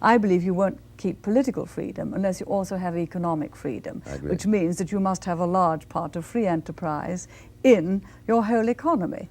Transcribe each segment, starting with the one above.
I believe you won't keep political freedom unless you also have economic freedom, which means that you must have a large part of free enterprise in your whole economy.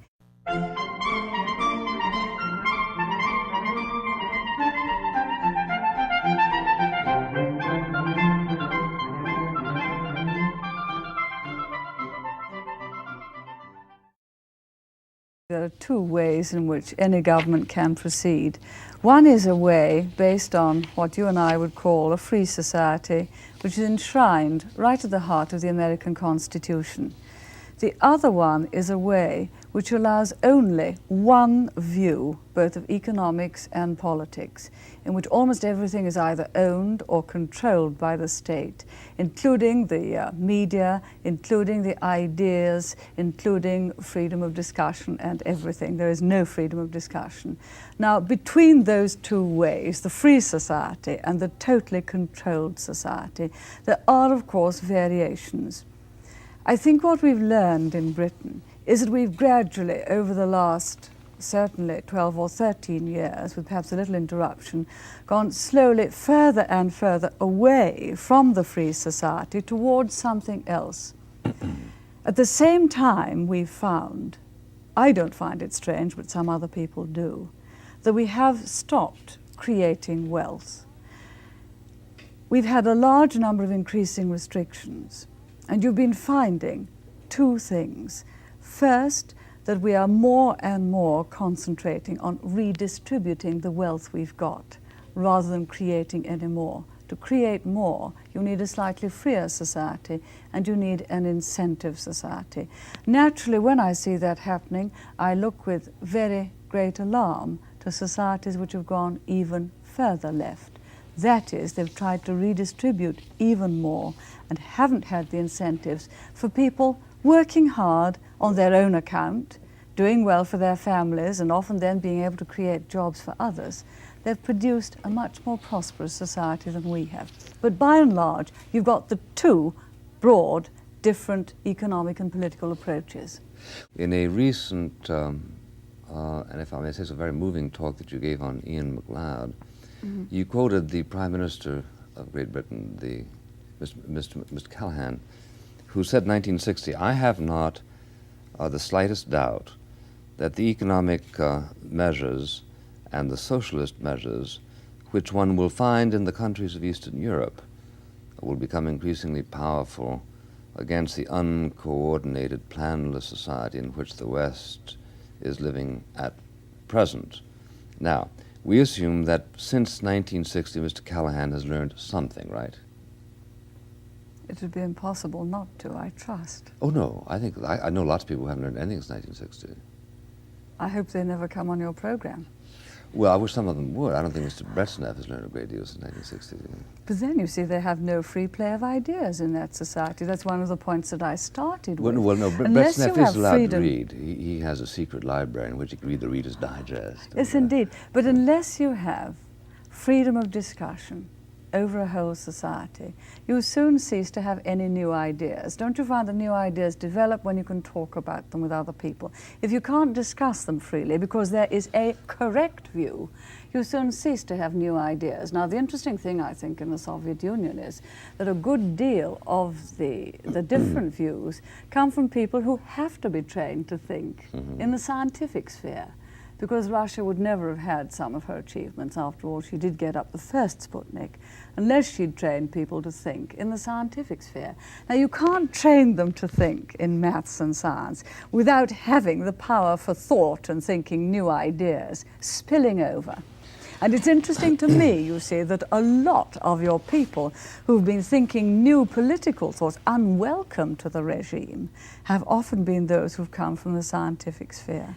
There are two ways in which any government can proceed. One is a way based on what you and I would call a free society, which is enshrined right at the heart of the American Constitution. The other one is a way which allows only one view, both of economics and politics, in which almost everything is either owned or controlled by the state, including the media, including the ideas, including freedom of discussion and everything. There is no freedom of discussion. Now, between those two ways, the free society and the totally controlled society, there are, of course, variations. I think what we've learned in Britain is that we've gradually, over the last certainly 12 or 13 years, with perhaps a little interruption, gone slowly further and further away from the free society towards something else. At the same time, we've found, I don't find it strange, but some other people do, that we have stopped creating wealth. We've had a large number of increasing restrictions. And you've been finding two things. First, that we are more and more concentrating on redistributing the wealth we've got, rather than creating any more. To create more, you need a slightly freer society, and you need an incentive society. Naturally, when I see that happening, I look with very great alarm to societies which have gone even further left. That is, they've tried to redistribute even more and haven't had the incentives for people working hard on their own account, doing well for their families, and often then being able to create jobs for others. They've produced a much more prosperous society than we have. But by and large, you've got the two broad, different economic and political approaches. In a recent, and if I may say so, very moving talk that you gave on Ian MacLeod, you quoted the Prime Minister of Great Britain, Mr. Callaghan, who said in 1960, "I have not the slightest doubt that the economic measures and the socialist measures which one will find in the countries of Eastern Europe will become increasingly powerful against the uncoordinated, planless society in which the West is living at present." Now, we assume that since 1960, Mr. Callaghan has learned something, right? It would be impossible not to, I trust. Oh, no. I know lots of people who haven't learned anything since 1960. I hope they never come on your program. Well, I wish some of them would. I don't think Mr. Brezhnev has learned a great deal since 1960. But then, you see, they have no free play of ideas in that society. That's one of the points that I started with. Well, no, Brezhnev is allowed to read. He has a secret library in which he can read the Reader's Digest. Yes, indeed. But unless you have freedom of discussion over a whole society, you soon cease to have any new ideas. Don't you find that new ideas develop when you can talk about them with other people? If you can't discuss them freely because there is a correct view, you soon cease to have new ideas. Now, the interesting thing, I think, in the Soviet Union is that a good deal of the different views come from people who have to be trained to think in the scientific sphere. Because Russia would never have had some of her achievements. After all, she did get up the first Sputnik, unless she'd trained people to think in the scientific sphere. Now, you can't train them to think in maths and science without having the power for thought and thinking new ideas spilling over. And it's interesting to me, you see, that a lot of your people who've been thinking new political thoughts unwelcome to the regime have often been those who've come from the scientific sphere.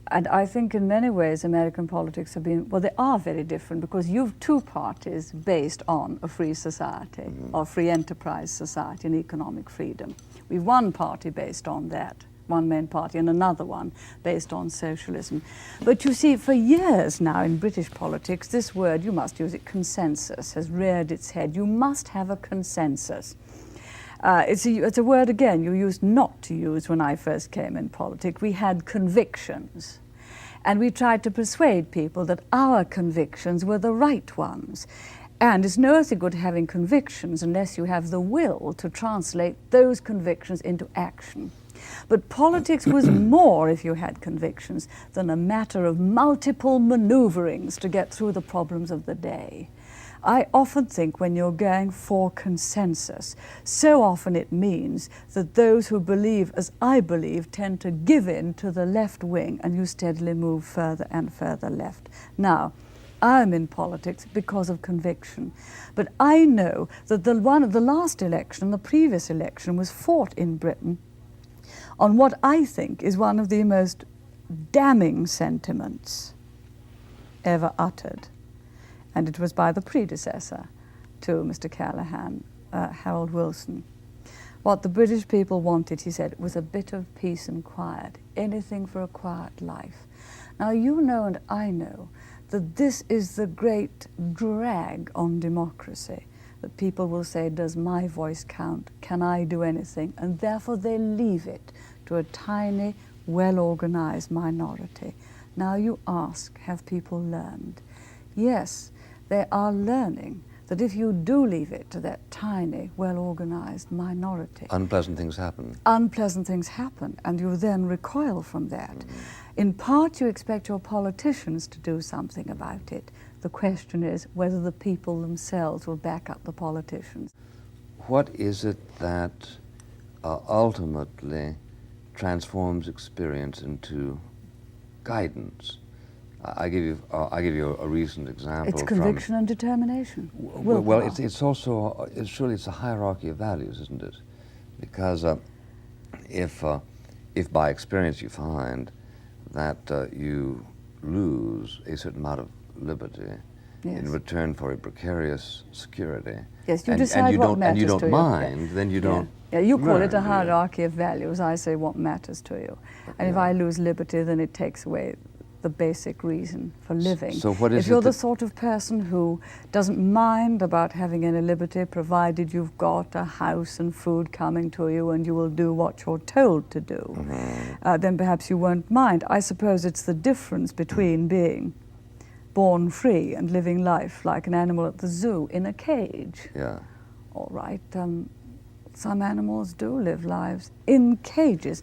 And I think in many ways American politics have been, well, they are very different because you've two parties based on a free society or free enterprise society and economic freedom. We've one party based on that, one main party, and another one based on socialism. But you see, for years now in British politics, this word, you must use it, consensus, has reared its head. You must have a consensus. It's a word, again, you used not to use when I first came in politics. We had convictions. And we tried to persuade people that our convictions were the right ones. And it's no good having convictions unless you have the will to translate those convictions into action. But politics was more, if you had convictions, than a matter of multiple maneuverings to get through the problems of the day. I often think when you're going for consensus, so often it means that those who believe, as I believe, tend to give in to the left wing and you steadily move further and further left. Now, I'm in politics because of conviction, but I know that the last election, the previous election, was fought in Britain on what I think is one of the most damning sentiments ever uttered. And it was by the predecessor to Mr. Callaghan, Harold Wilson. What the British people wanted, he said, was a bit of peace and quiet, anything for a quiet life. Now you know and I know that this is the great drag on democracy, that people will say, does my voice count? Can I do anything? And therefore they leave it to a tiny, well-organized minority. Now you ask, have people learned? Yes, they are learning that if you do leave it to that tiny, well-organized minority, unpleasant things happen. Unpleasant things happen, and you then recoil from that. In part, you expect your politicians to do something about it. The question is whether the people themselves will back up the politicians. What is it that ultimately transforms experience into guidance? I give you a recent example. It's conviction and determination. Well, it's also surely it's a hierarchy of values, isn't it? Because if by experience you find that you lose a certain amount of liberty in return for a precarious security, yes, you decide what matters to you. And you don't mind, then you don't. Yeah, you call it a hierarchy of values. I say what matters to you, and if I lose liberty, then it takes away the basic reason for living. So what is if you're the sort of person who doesn't mind about having any liberty, provided you've got a house and food coming to you and you will do what you're told to do, then perhaps you won't mind. I suppose it's the difference between being born free and living life like an animal at the zoo in a cage. Yeah. All right. Some animals do live lives in cages.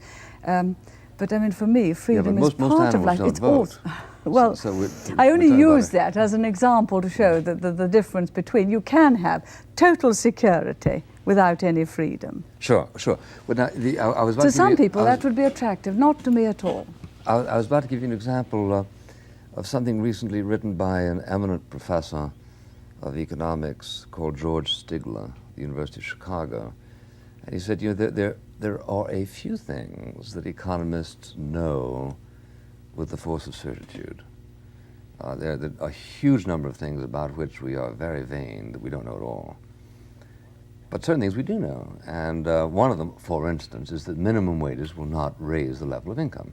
But I mean, for me, freedom is part of life. It's also, well, I only use that as an example to show that the difference between, you can have total security without any freedom. Sure. But now, I was about to some people, that would be attractive, not to me at all. I was about to give you an example of something recently written by an eminent professor of economics called George Stigler, the University of Chicago. And he said, you know, there are a few things that economists know with the force of certitude. There are a huge number of things about which we are very vain that we don't know at all. But certain things we do know. And one of them, for instance, is that minimum wages will not raise the level of income.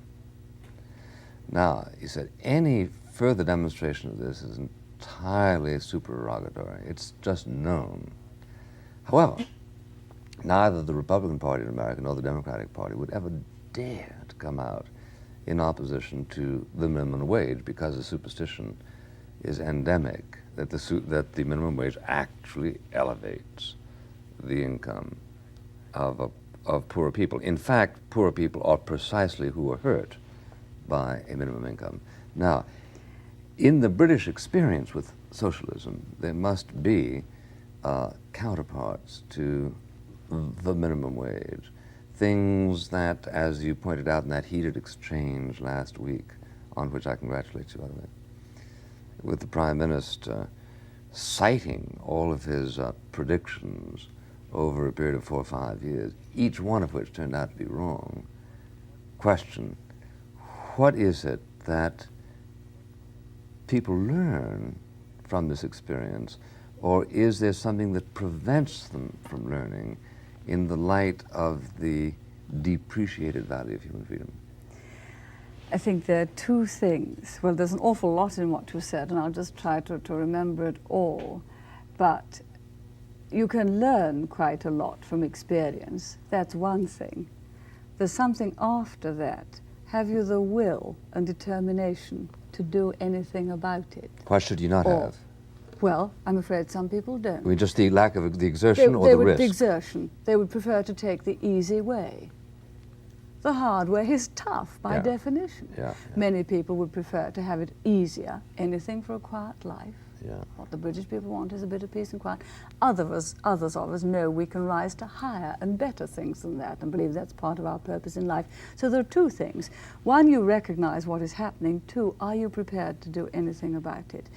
Now, he said, any further demonstration of this is entirely supererogatory. It's just known. However, neither the Republican Party in America nor the Democratic Party would ever dare to come out in opposition to the minimum wage, because the superstition is endemic that the minimum wage actually elevates the income of poorer people. In fact, poorer people are precisely who are hurt by a minimum income. Now, in the British experience with socialism, there must be counterparts to the minimum wage. Things that, as you pointed out in that heated exchange last week, on which I congratulate you, by the way, with the Prime Minister citing all of his predictions over a period of 4 or 5 years, each one of which turned out to be wrong. Question, what is it that people learn from this experience, or is there something that prevents them from learning in the light of the depreciated value of human freedom? I think there are two things. Well, there's an awful lot in what you said, and I'll just try to remember it all. But you can learn quite a lot from experience. That's one thing. There's something after that. have you the will and determination to do anything about it? Why should you not Or- have? Well, I'm afraid some people don't. I mean, just the lack of the exertion or They the would, risk? the exertion. They would prefer to take the easy way. The hard way is tough by Yeah. definition. Yeah, Many people would prefer to have it easier, anything for a quiet life. yeah. What the British people want is a bit of peace and quiet. Others of us know we can rise to higher and better things than that and believe that's part of our purpose in life. So there are two things. One, you recognize what is happening. Two, are you prepared to do anything about it?